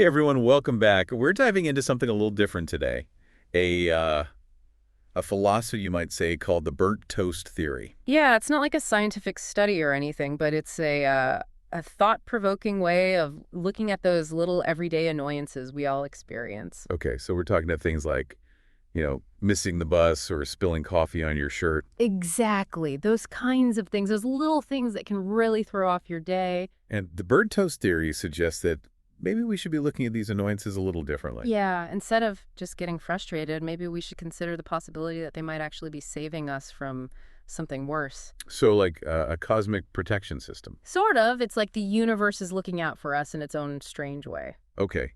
Hey everyone, welcome back. We're diving into something a little different today. A uh, a philosophy you might say called the burnt toast theory. Yeah, it's not like a scientific study or anything, but it's a thought-provoking way of looking at those little everyday annoyances we all experience. Okay, so we're talking about things like, missing the bus or spilling coffee on your shirt. Exactly. Those kinds of things, those little things that can really throw off your day. And the burnt toast theory suggests that maybe we should be looking at these annoyances a little differently. Yeah, instead of just getting frustrated, maybe we should consider the possibility that they might actually be saving us from something worse. So like a cosmic protection system. Sort of. It's like the universe is looking out for us in its own strange way. Okay,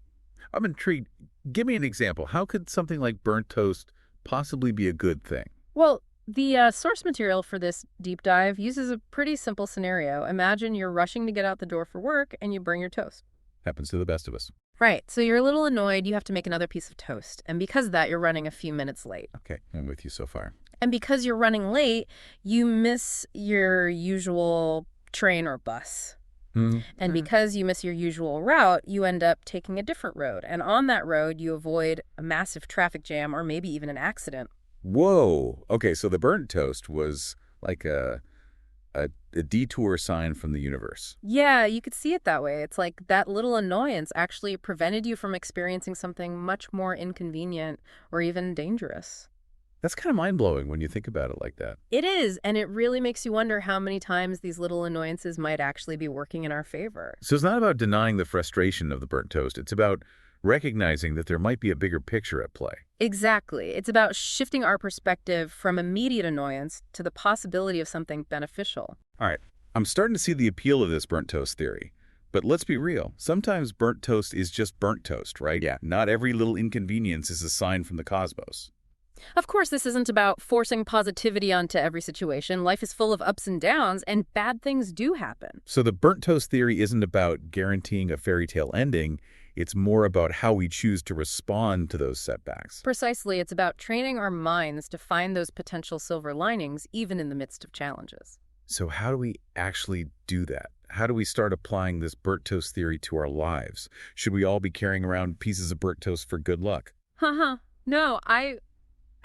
I'm intrigued. Give me an example. How could something like burnt toast possibly be a good thing? Well, the source material for this deep dive uses a pretty simple scenario. Imagine you're rushing to get out the door for work and you burn your toast. Happens to the best of us. Right, so you're a little annoyed, you have to make another piece of toast. And because of that, you're running a few minutes late. Okay, I'm with you so far. And because you're running late, you miss your usual train or bus. Hmm. And because you miss your usual route, you end up taking a different road. And on that road, you avoid a massive traffic jam or maybe even an accident. Whoa. Okay, so the burnt toast was like a detour sign from the universe. Yeah, you could see it that way. It's like that little annoyance actually prevented you from experiencing something much more inconvenient or even dangerous. That's kind of mind-blowing when you think about it like that. It is, and it really makes you wonder how many times these little annoyances might actually be working in our favor. So it's not about denying the frustration of the burnt toast. It's about recognizing that there might be a bigger picture at play. Exactly. It's about shifting our perspective from immediate annoyance to the possibility of something beneficial. All right, I'm starting to see the appeal of this burnt toast theory. But let's be real. Sometimes burnt toast is just burnt toast, right? Yeah. Not every little inconvenience is a sign from the cosmos. Of course, this isn't about forcing positivity onto every situation. Life is full of ups and downs, and bad things do happen. So the burnt toast theory isn't about guaranteeing a fairy tale ending. It's more about how we choose to respond to those setbacks. Precisely, it's about training our minds to find those potential silver linings, even in the midst of challenges. So how do we actually do that? How do we start applying this burnt toast theory to our lives? Should we all be carrying around pieces of burnt toast for good luck? Haha. No, I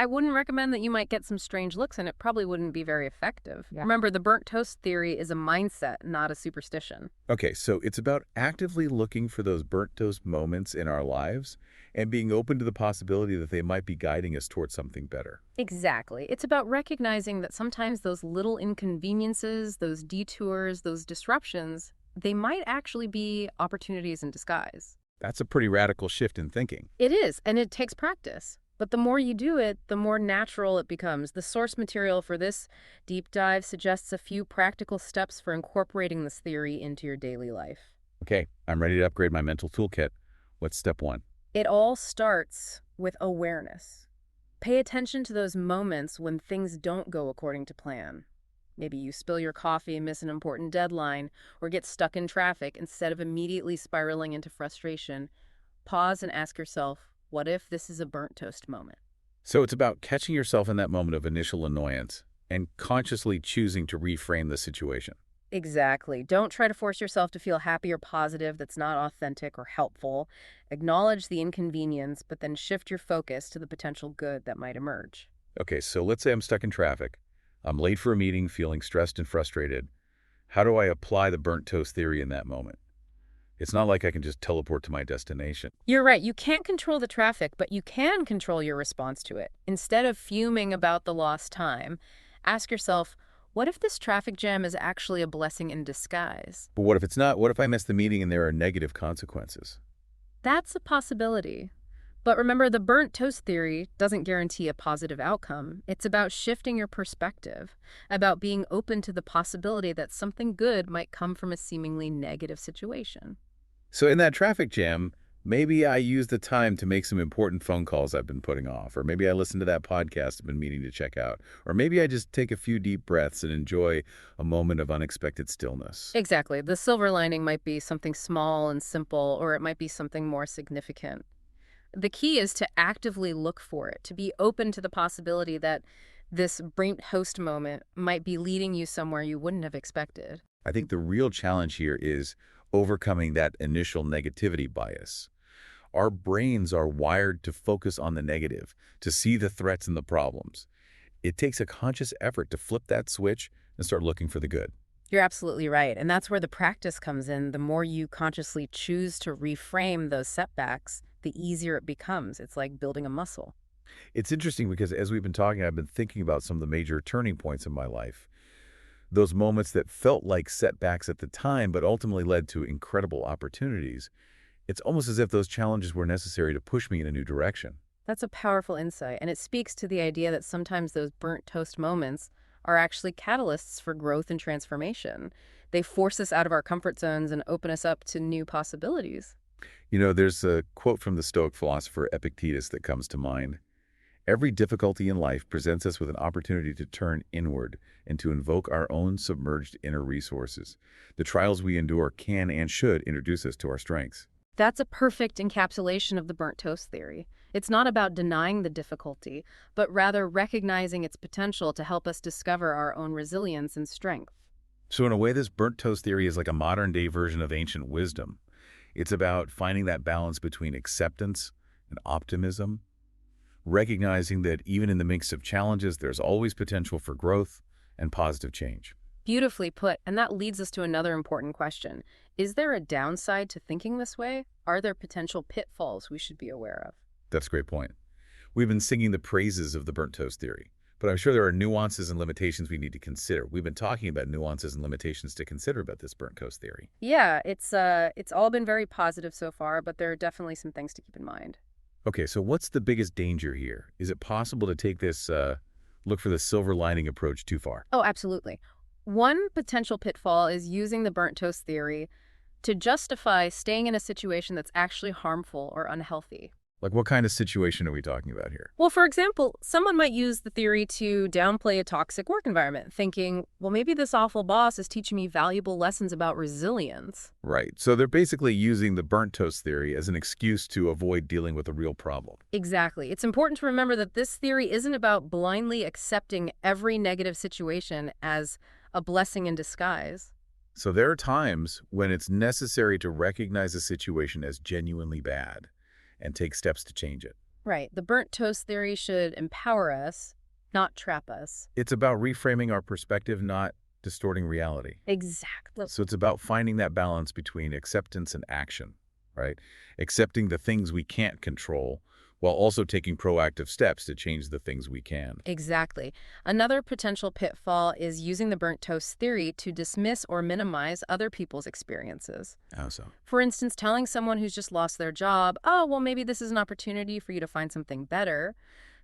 wouldn't recommend that you might get some strange looks, and it probably wouldn't be very effective. Yeah. Remember, the burnt toast theory is a mindset, not a superstition. Okay, so it's about actively looking for those burnt toast moments in our lives and being open to the possibility that they might be guiding us towards something better. Exactly. It's about recognizing that sometimes those little inconveniences, those detours, those disruptions, they might actually be opportunities in disguise. That's a pretty radical shift in thinking. It is, and it takes practice. But the more you do it, the more natural it becomes. The source material for this deep dive suggests a few practical steps for incorporating this theory into your daily life. Okay, I'm ready to upgrade my mental toolkit. What's step one? It all starts with awareness. Pay attention to those moments when things don't go according to plan. Maybe you spill your coffee and miss an important deadline, or get stuck in traffic. Instead of immediately spiraling into frustration, pause and ask yourself, what if this is a burnt toast moment? So it's about catching yourself in that moment of initial annoyance and consciously choosing to reframe the situation. Exactly. Don't try to force yourself to feel happy or positive that's not authentic or helpful. Acknowledge the inconvenience, but then shift your focus to the potential good that might emerge. Okay, so let's say I'm stuck in traffic. I'm late for a meeting, feeling stressed and frustrated. How do I apply the burnt toast theory in that moment? It's not like I can just teleport to my destination. You're right. You can't control the traffic, but you can control your response to it. Instead of fuming about the lost time, ask yourself, what if this traffic jam is actually a blessing in disguise? But what if it's not? What if I miss the meeting and there are negative consequences? That's a possibility. But remember, the burnt toast theory doesn't guarantee a positive outcome. It's about shifting your perspective, about being open to the possibility that something good might come from a seemingly negative situation. So in that traffic jam, maybe I use the time to make some important phone calls I've been putting off, or maybe I listen to that podcast I've been meaning to check out, or maybe I just take a few deep breaths and enjoy a moment of unexpected stillness. Exactly. The silver lining might be something small and simple, or it might be something more significant. The key is to actively look for it, to be open to the possibility that this burnt toast moment might be leading you somewhere you wouldn't have expected. I think the real challenge here is overcoming that initial negativity bias. Our brains are wired to focus on the negative, to see the threats and the problems. It takes a conscious effort to flip that switch and start looking for the good. You're absolutely right. And that's where the practice comes in. The more you consciously choose to reframe those setbacks, the easier it becomes. It's like building a muscle. It's interesting because as we've been talking, I've been thinking about some of the major turning points in my life. Those moments that felt like setbacks at the time, but ultimately led to incredible opportunities. It's almost as if those challenges were necessary to push me in a new direction. That's a powerful insight, and it speaks to the idea that sometimes those burnt toast moments are actually catalysts for growth and transformation. They force us out of our comfort zones and open us up to new possibilities. You know, there's a quote from the Stoic philosopher Epictetus that comes to mind. Every difficulty in life presents us with an opportunity to turn inward and to invoke our own submerged inner resources. The trials we endure can and should introduce us to our strengths. That's a perfect encapsulation of the burnt toast theory. It's not about denying the difficulty, but rather recognizing its potential to help us discover our own resilience and strength. So in a way, this burnt toast theory is like a modern-day version of ancient wisdom. It's about finding that balance between acceptance and optimism, recognizing that even in the midst of challenges, there's always potential for growth and positive change. Beautifully put, and that leads us to another important question. Is there a downside to thinking this way? Are there potential pitfalls we should be aware of? That's a great point. We've been singing the praises of the burnt toast theory, but I'm sure there are nuances and limitations we need to consider. We've been talking about nuances and limitations to consider about this burnt toast theory. Yeah, it's all been very positive so far, but there are definitely some things to keep in mind. Okay, so what's the biggest danger here? Is it possible to take this look for the silver lining approach too far? Oh, absolutely. One potential pitfall is using the burnt toast theory to justify staying in a situation that's actually harmful or unhealthy. Like what kind of situation are we talking about here? Well, for example, someone might use the theory to downplay a toxic work environment, thinking, well, maybe this awful boss is teaching me valuable lessons about resilience. Right. So they're basically using the burnt toast theory as an excuse to avoid dealing with a real problem. Exactly. It's important to remember that this theory isn't about blindly accepting every negative situation as a blessing in disguise. So there are times when it's necessary to recognize a situation as genuinely bad and take steps to change it. Right. The burnt toast theory should empower us, not trap us. It's about reframing our perspective, not distorting reality. Exactly. So it's about finding that balance between acceptance and action, right? Accepting the things we can't control while also taking proactive steps to change the things we can. Exactly. Another potential pitfall is using the burnt toast theory to dismiss or minimize other people's experiences. How so? For instance, telling someone who's just lost their job, oh, well, maybe this is an opportunity for you to find something better,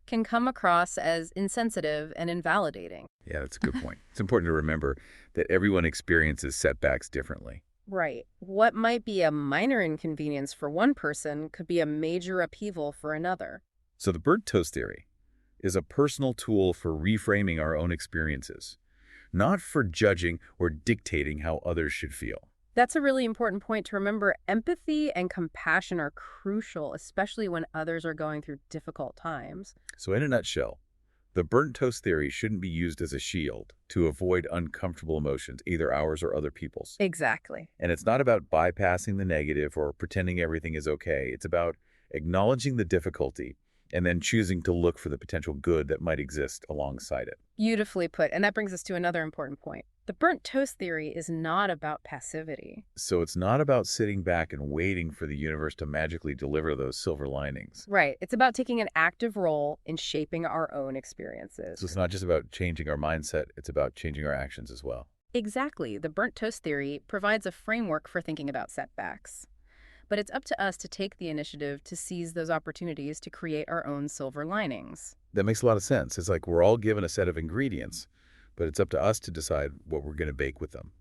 can come across as insensitive and invalidating. Yeah, that's a good point. It's important to remember that everyone experiences setbacks differently. Right. What might be a minor inconvenience for one person could be a major upheaval for another. So the burnt toast theory is a personal tool for reframing our own experiences, not for judging or dictating how others should feel. That's a really important point to remember. Empathy and compassion are crucial, especially when others are going through difficult times. So in a nutshell, the burnt toast theory shouldn't be used as a shield to avoid uncomfortable emotions, either ours or other people's. Exactly. And it's not about bypassing the negative or pretending everything is okay. It's about acknowledging the difficulty and then choosing to look for the potential good that might exist alongside it. Beautifully put. And that brings us to another important point. The burnt toast theory is not about passivity. So it's not about sitting back and waiting for the universe to magically deliver those silver linings. Right. It's about taking an active role in shaping our own experiences. So it's not just about changing our mindset, it's about changing our actions as well. Exactly. The burnt toast theory provides a framework for thinking about setbacks. But it's up to us to take the initiative to seize those opportunities to create our own silver linings. That makes a lot of sense. It's like we're all given a set of ingredients, but it's up to us to decide what we're going to bake with them.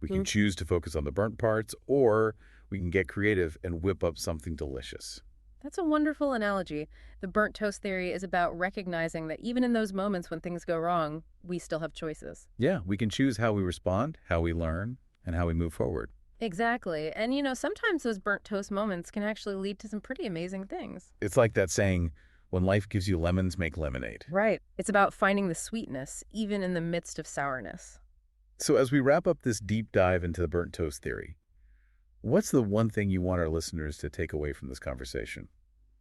We can choose to focus on the burnt parts, or we can get creative and whip up something delicious. That's a wonderful analogy. The burnt toast theory is about recognizing that even in those moments when things go wrong, we still have choices. Yeah, we can choose how we respond, how we learn, and how we move forward. Exactly. And, sometimes those burnt toast moments can actually lead to some pretty amazing things. It's like that saying, when life gives you lemons, make lemonade. Right. It's about finding the sweetness, even in the midst of sourness. So as we wrap up this deep dive into the burnt toast theory, What's the one thing you want our listeners to take away from this conversation?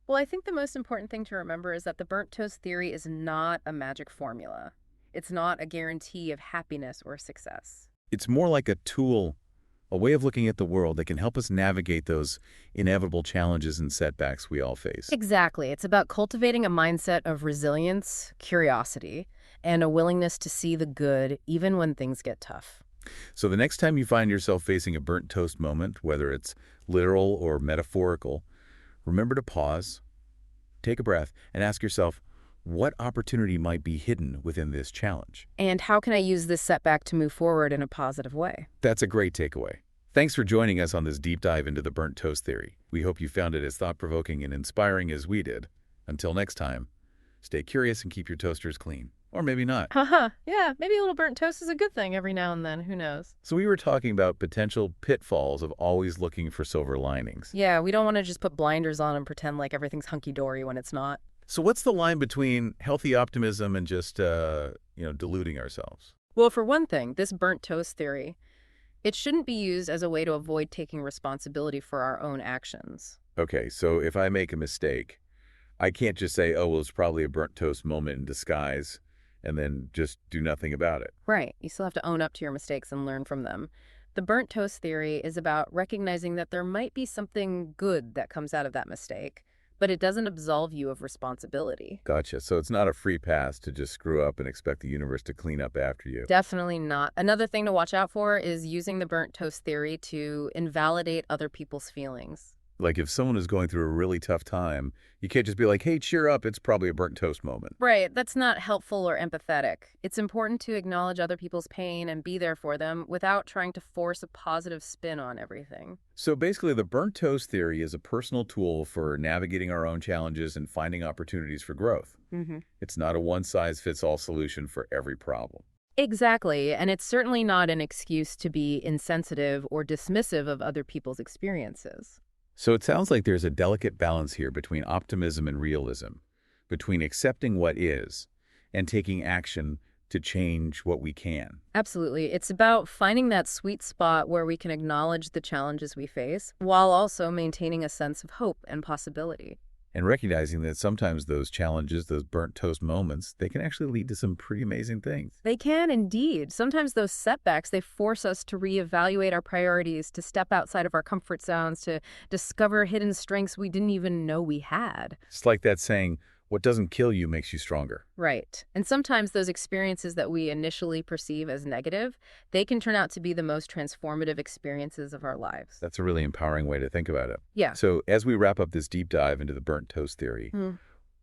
Well, I think the most important thing to remember is that the burnt toast theory is not a magic formula. It's not a guarantee of happiness or success. It's more like a tool, a way of looking at the world that can help us navigate those inevitable challenges and setbacks we all face. Exactly. It's about cultivating a mindset of resilience, curiosity, and a willingness to see the good even when things get tough. So the next time you find yourself facing a burnt toast moment, whether it's literal or metaphorical, remember to pause, take a breath, and ask yourself, what opportunity might be hidden within this challenge? And how can I use this setback to move forward in a positive way? That's a great takeaway. Thanks for joining us on this deep dive into the burnt toast theory. We hope you found it as thought-provoking and inspiring as we did. Until next time, stay curious and keep your toasters clean. Or maybe not. Haha, yeah, maybe a little burnt toast is a good thing every now and then. Who knows? So we were talking about potential pitfalls of always looking for silver linings. Yeah, we don't want to just put blinders on and pretend like everything's hunky-dory when it's not. So what's the line between healthy optimism and just, deluding ourselves? Well, for one thing, this burnt toast theory, it shouldn't be used as a way to avoid taking responsibility for our own actions. Okay, so if I make a mistake, I can't just say, oh, well, it's probably a burnt toast moment in disguise, and then just do nothing about it. Right. You still have to own up to your mistakes and learn from them. The burnt toast theory is about recognizing that there might be something good that comes out of that mistake, but it doesn't absolve you of responsibility. Gotcha. So it's not a free pass to just screw up and expect the universe to clean up after you. Definitely not. Another thing to watch out for is using the burnt toast theory to invalidate other people's feelings. Like if someone is going through a really tough time, you can't just be like, hey, cheer up, it's probably a burnt toast moment. Right, that's not helpful or empathetic. It's important to acknowledge other people's pain and be there for them without trying to force a positive spin on everything. So basically, the burnt toast theory is a personal tool for navigating our own challenges and finding opportunities for growth. It's not a one-size-fits-all solution for every problem. Exactly, and it's certainly not an excuse to be insensitive or dismissive of other people's experiences. So it sounds like there's a delicate balance here between optimism and realism, between accepting what is and taking action to change what we can. Absolutely. It's about finding that sweet spot where we can acknowledge the challenges we face while also maintaining a sense of hope and possibility. And recognizing that sometimes those challenges, those burnt toast moments, they can actually lead to some pretty amazing things. They can indeed. Sometimes those setbacks, they force us to reevaluate our priorities, to step outside of our comfort zones, to discover hidden strengths we didn't even know we had. It's like that saying, what doesn't kill you makes you stronger. Right. And sometimes those experiences that we initially perceive as negative, they can turn out to be the most transformative experiences of our lives. That's a really empowering way to think about it. Yeah. So as we wrap up this deep dive into the burnt toast theory,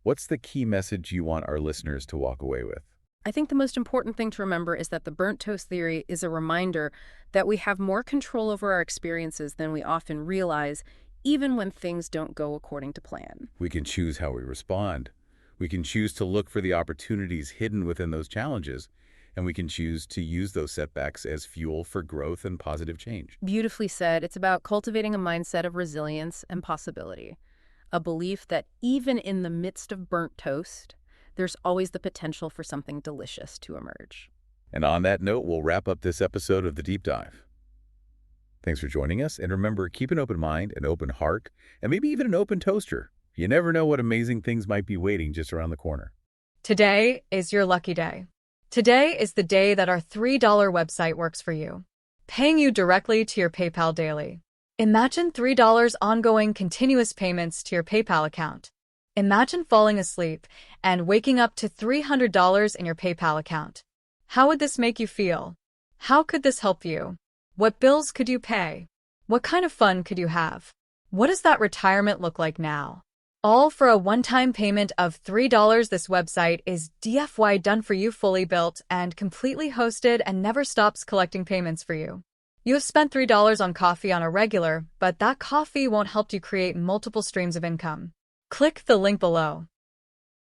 what's the key message you want our listeners to walk away with? I think the most important thing to remember is that the burnt toast theory is a reminder that we have more control over our experiences than we often realize, even when things don't go according to plan. We can choose how we respond. We can choose to look for the opportunities hidden within those challenges, and we can choose to use those setbacks as fuel for growth and positive change. Beautifully said. It's about cultivating a mindset of resilience and possibility, a belief that even in the midst of burnt toast, there's always the potential for something delicious to emerge. And on that note, we'll wrap up this episode of The Deep Dive. Thanks for joining us, and remember, keep an open mind, an open heart, and maybe even an open toaster. You never know what amazing things might be waiting just around the corner. Today is your lucky day. Today is the day that our $3 website works for you, paying you directly to your PayPal daily. Imagine $3 ongoing continuous payments to your PayPal account. Imagine falling asleep and waking up to $300 in your PayPal account. How would this make you feel? How could this help you? What bills could you pay? What kind of fun could you have? What does that retirement look like now? All for a one-time payment of $3. This website is DFY done for you, fully built and completely hosted, and never stops collecting payments for you. You have spent $3 on coffee on a regular, but that coffee won't help you create multiple streams of income. Click the link below.